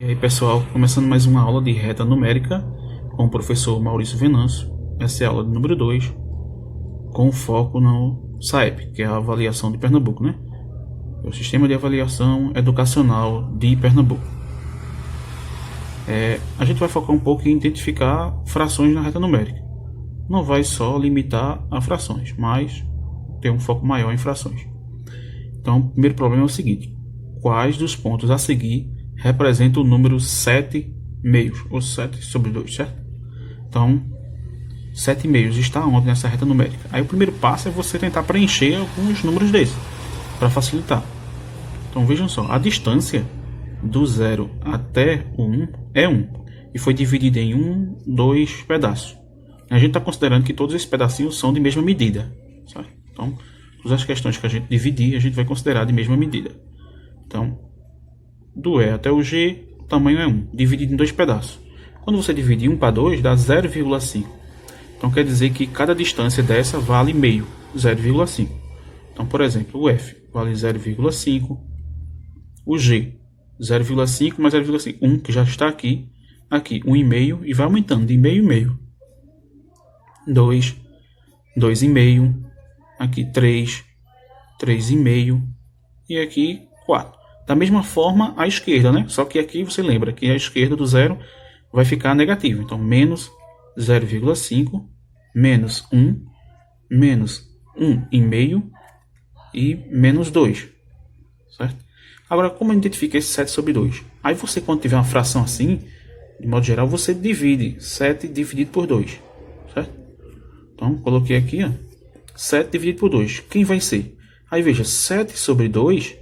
E aí pessoal, começando mais uma aula de reta numérica com o professor Maurício Venâncio. Essa é a aula de número 2, com foco no SAEP, que é a avaliação de Pernambuco, né? É o Sistema de Avaliação Educacional de Pernambuco. A gente vai focar um pouco em identificar frações na reta numérica. Não vai só limitar a frações, mas ter um foco maior em frações. Então, o primeiro problema é o seguinte: quais dos pontos a seguir representa o número 7 meios, ou 7 sobre 2, certo? Então, 7 meios está onde nessa reta numérica? Aí o primeiro passo é você tentar preencher alguns números desses, para facilitar. Então vejam só, a distância do 0 até o 1 é 1, e foi dividida em 2 pedaços. A gente está considerando que todos esses pedacinhos são de mesma medida, certo? Então, todas as questões que a gente dividir, a gente vai considerar de mesma medida. Então, do E até o G, o tamanho é 1, dividido em 2 pedaços. Quando você divide 1 para 2, dá 0,5. Então quer dizer que cada distância dessa vale meio, 0,5. Então, por exemplo, o F vale 0,5, o G 0,5 mais 0,5, 1 que já está aqui, 1,5 e vai aumentando de meio em meio. 2, 2,5, aqui 3, 3,5 e aqui 4. Da mesma forma a esquerda, né? Só que aqui você lembra que a esquerda do zero vai ficar negativo. Então, menos 0,5, menos 1, menos 1,5 e menos 2. Certo? Agora, como identifica esse 7 sobre 2? Aí você, quando tiver uma fração assim, de modo geral, você divide 7 dividido por 2. Certo? Então, coloquei aqui, ó, 7 dividido por 2. Quem vai ser? Aí veja, 7 sobre 2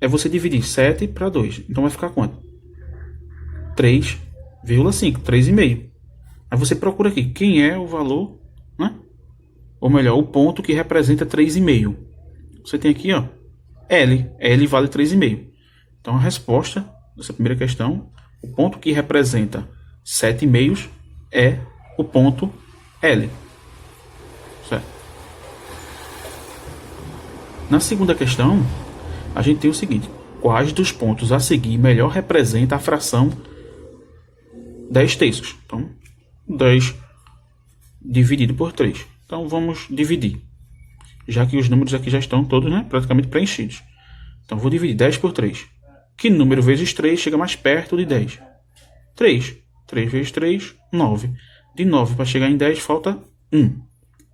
é você dividir 7 para 2. Então vai ficar quanto? 3,5, 3,5. Aí você procura aqui, quem é o valor, né? Ou melhor, o ponto que representa 3,5. Você tem aqui, ó, L. L vale 3,5. Então a resposta dessa primeira questão, o ponto que representa 7,5 é o ponto L. Certo? Na segunda questão, a gente tem o seguinte: quais dos pontos a seguir melhor representa a fração 10 terços? Então, 10 dividido por 3. Então, vamos dividir, já que os números aqui já estão todos, né, praticamente preenchidos. Então, vou dividir 10 por 3. Que número vezes 3 chega mais perto de 10? 3. 3 vezes 3, 9. De 9 para chegar em 10, falta 1.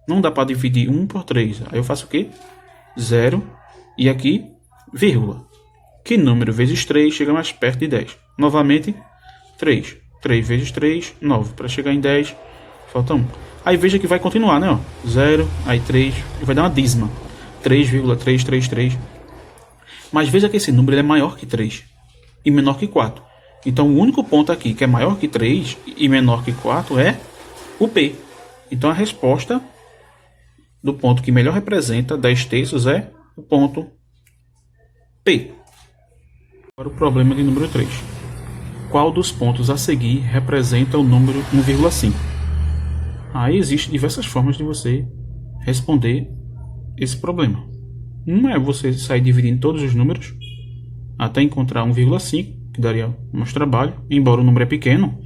Não dá para dividir 1 por 3. Aí eu faço o quê? 0. E aqui, vírgula. Que número vezes 3 chega mais perto de 10? Novamente, 3. 3 vezes 3, 9. Para chegar em 10, falta 1. Aí veja que vai continuar, né? 0, aí 3, e vai dar uma dízima. 3,333. Mas veja que esse número ele é maior que 3 e menor que 4. Então o único ponto aqui que é maior que 3 e menor que 4 é o P. Então a resposta do ponto que melhor representa 10 terços é o ponto P. Agora o problema de número 3. Qual dos pontos a seguir representa o número 1,5? Aí existem diversas formas de você responder esse problema. Uma é você sair dividindo todos os números até encontrar 1,5, que daria mais trabalho, embora o número é pequeno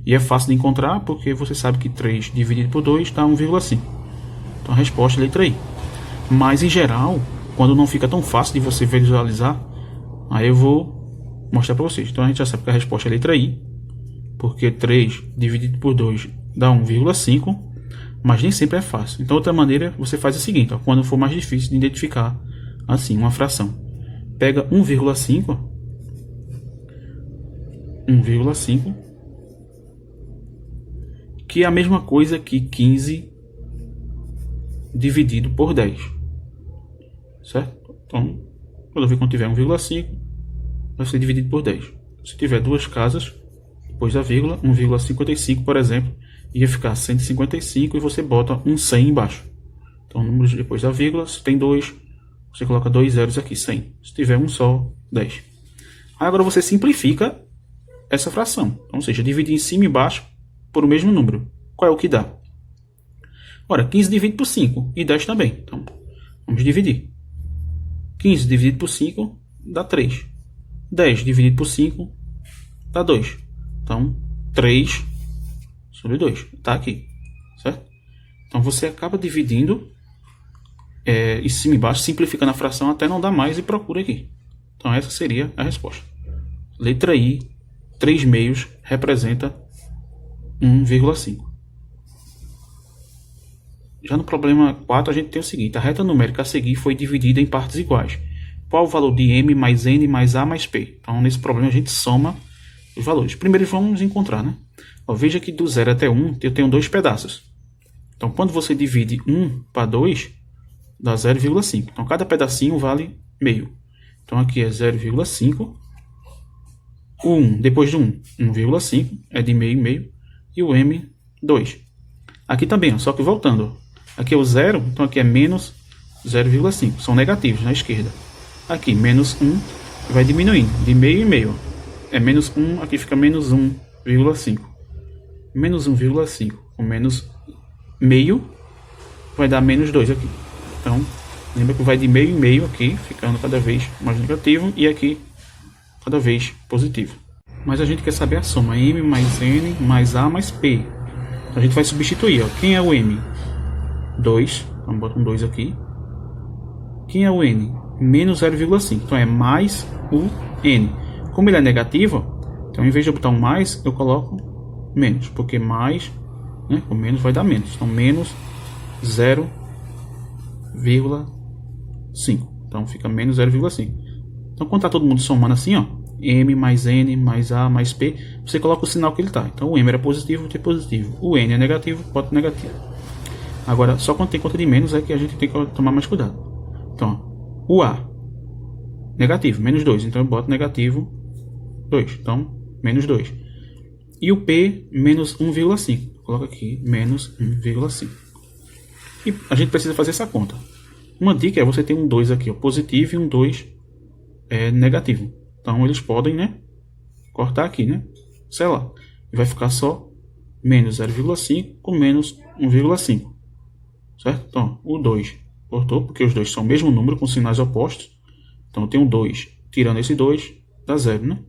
e é fácil de encontrar porque você sabe que 3 dividido por 2 dá 1,5. Então a resposta é a letra I. Mas em geral, quando não fica tão fácil de você visualizar, aí eu vou mostrar para vocês. Então a gente já sabe que a resposta é a letra I, porque 3 dividido por 2 dá 1,5, mas nem sempre é fácil. Então outra maneira, você faz o seguinte, ó, quando for mais difícil de identificar assim uma fração. Pega 1,5, 1,5, que é a mesma coisa que 15 dividido por 10. Certo? Então, toda vez que tiver 1,5, vai ser dividido por 10. Se tiver duas casas, depois da vírgula, 1,55, por exemplo, ia ficar 155 e você bota um 100 embaixo. Então, números depois da vírgula, se tem 2, você coloca 2 zeros aqui, 100. Se tiver um só, 10. Aí agora você simplifica essa fração. Ou seja, dividir em cima e embaixo por o mesmo número. Qual é o que dá? Ora, 15 dividido por 5 e 10 também. Então, vamos dividir. 15 dividido por 5 dá 3. 10 dividido por 5 dá 2. Então, 3 sobre 2. Está aqui, certo? Então, você acaba dividindo em cima e embaixo, simplificando a fração até não dar mais e procura aqui. Então, essa seria a resposta. Letra I, 3 meios representa 1,5. Já no problema 4, a gente tem o seguinte. A reta numérica a seguir foi dividida em partes iguais. Qual o valor de m mais n mais a mais p? Então, nesse problema, a gente soma os valores. Primeiro, vamos encontrar, né? Ó, veja que do 0 até 1, eu tenho 2 pedaços. Então, quando você divide 1 para 2, dá 0,5. Então, cada pedacinho vale meio. Então, aqui é 0,5. O 1, depois do 1, 1,5. É de meio e meio. E o m, 2. Aqui também, ó, só que voltando. Ó. Aqui é o 0, então aqui é menos 0,5. São negativos na esquerda. Aqui, menos 1, vai diminuindo. De meio e meio. Ó. É menos 1, aqui fica menos 1,5. Menos 1,5 com menos meio vai dar menos 2 aqui. Então, lembra que vai de meio em meio aqui, ficando cada vez mais negativo, e aqui cada vez positivo. Mas a gente quer saber a soma m mais n mais a mais p. Então a gente vai substituir. Ó. Quem é o m? 2. Vamos botar um 2 aqui. Quem é o n? Menos 0,5. Então é mais o n. Como ele é negativo, então em vez de eu botar um mais, eu coloco menos. Porque mais, né, com menos vai dar menos. Então menos 0,5. Então fica menos 0,5. Então quando está todo mundo somando assim, ó, m mais n mais a mais p, você coloca o sinal que ele está. Então o m era positivo, o t é positivo. O n é negativo, bota negativo. Agora, só quando tem conta de menos é que a gente tem que tomar mais cuidado. Então, ó, o a, negativo, menos 2. Então eu boto negativo 2. Então, menos 2. E o p, menos 1,5. Coloca aqui, menos 1,5. E a gente precisa fazer essa conta. Uma dica é você ter um 2 aqui, ó, positivo, e um 2 negativo. Então eles podem, né, cortar aqui, né, selar. E vai ficar só menos 0,5 com menos 1,5. Certo? Então, o 2 cortou, porque os dois são o mesmo número, com sinais opostos. Então eu tenho um 2, tirando esse 2, dá 0, né?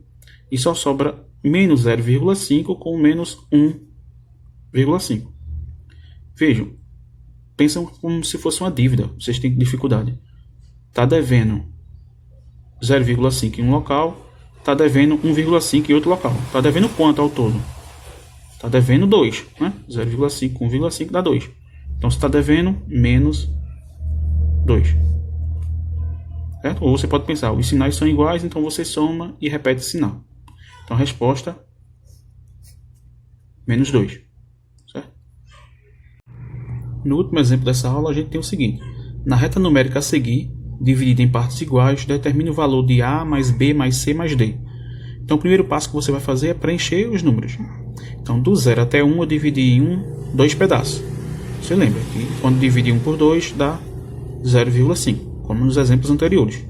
E só sobra menos 0,5 com menos 1,5. Vejam, pensam como se fosse uma dívida. Vocês têm dificuldade. Está devendo 0,5 em um local, está devendo 1,5 em outro local. Está devendo quanto ao todo? Está devendo 2, né? 0,5 com 1,5 dá 2. Então você está devendo menos 2. Certo? Ou você pode pensar, os sinais são iguais, então você soma e repete o sinal. Então a resposta, menos 2. Certo? No último exemplo dessa aula, a gente tem o seguinte. Na reta numérica a seguir, dividida em partes iguais, determine o valor de A mais B mais C mais D. Então o primeiro passo que você vai fazer é preencher os números. Então do 0 até 1 eu dividi em 2 pedaços. Você lembra que quando dividir 1 por 2 dá 0,5, como nos exemplos anteriores.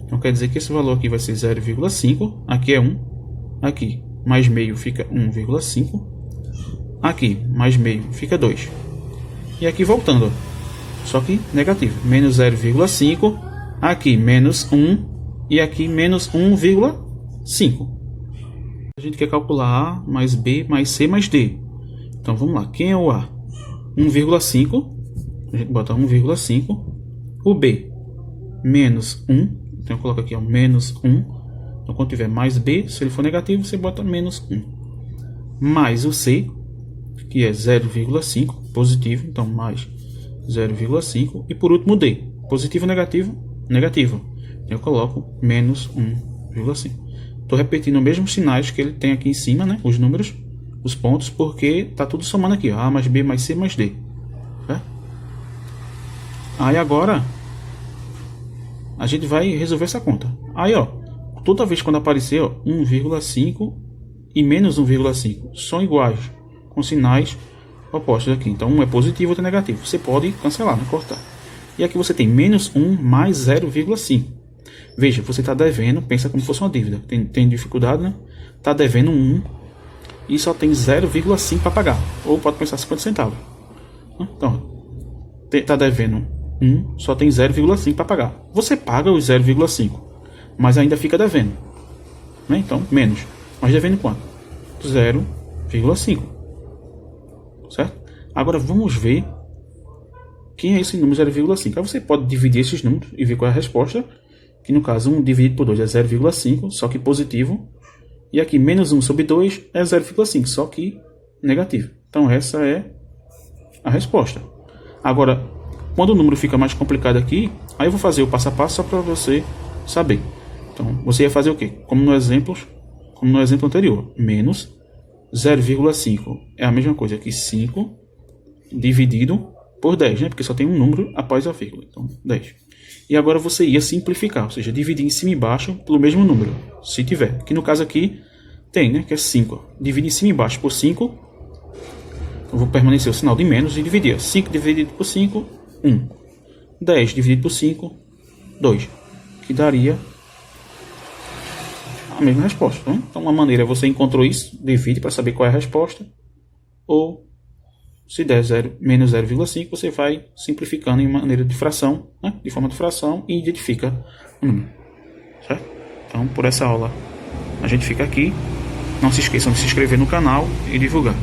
Então quer dizer que esse valor aqui vai ser 0,5, aqui é 1, aqui mais meio fica 1,5, aqui mais meio fica 2. E aqui voltando, ó, só que negativo, menos 0,5, aqui menos 1 e aqui menos 1,5. A gente quer calcular A mais B mais C mais D. Então vamos lá, quem é o A? 1,5, a gente bota 1,5, o B, menos 1, então eu coloco aqui, ó, menos 1, então quando tiver mais B, se ele for negativo, você bota menos 1, mais o C, que é 0,5, positivo, então mais 0,5, e por último o D, positivo ou negativo? Negativo, eu coloco menos 1,5. Estou repetindo os mesmos sinais que ele tem aqui em cima, né, os números, os pontos, porque tá tudo somando aqui, ó, A mais B mais C mais D. Certo? Aí agora a gente vai resolver essa conta. Aí, ó, toda vez quando aparecer, ó, 1,5 e menos 1,5 são iguais, com sinais opostos aqui. Então um é positivo, outro é negativo. Você pode cancelar, né, cortar. E aqui você tem menos 1 mais 0,5. Veja, você está devendo, pensa como se fosse uma dívida. Tem dificuldade, né? Está devendo 1 e só tem 0,5 para pagar. Ou pode pensar 50 centavos. Então, está devendo 1, só tem 0,5 para pagar. Você paga os 0,5, mas ainda fica devendo. Né? Então, menos. Mas devendo quanto? 0,5. Certo? Agora vamos ver quem é esse número 0,5. Aí você pode dividir esses números e ver qual é a resposta. Que no caso 1 dividido por 2 é 0,5, só que positivo. E aqui menos 1 sobre 2 é 0,5, só que negativo. Então essa é a resposta. Agora, quando o número fica mais complicado aqui, aí eu vou fazer o passo a passo só para você saber. Então você ia fazer o quê? Como no exemplo anterior. Menos 0,5 é a mesma coisa que 5 dividido por 10, né? Porque só tem um número após a vírgula. Então, 10. E agora você ia simplificar, ou seja, dividir em cima e embaixo pelo mesmo número, se tiver. Que no caso aqui tem, né? Que é 5. Dividir em cima e embaixo por 5. Eu vou permanecer o sinal de menos e dividir. 5 dividido por 5, 1. 10 dividido por 5, 2. Que daria a mesma resposta. Né? Então, uma maneira você encontrou isso, divide para saber qual é a resposta. Ou, se der menos 0,5, você vai simplificando em maneira de fração, né? De forma de fração, e identifica o número. Certo? Então, por essa aula, a gente fica aqui. Não se esqueçam de se inscrever no canal e divulgar.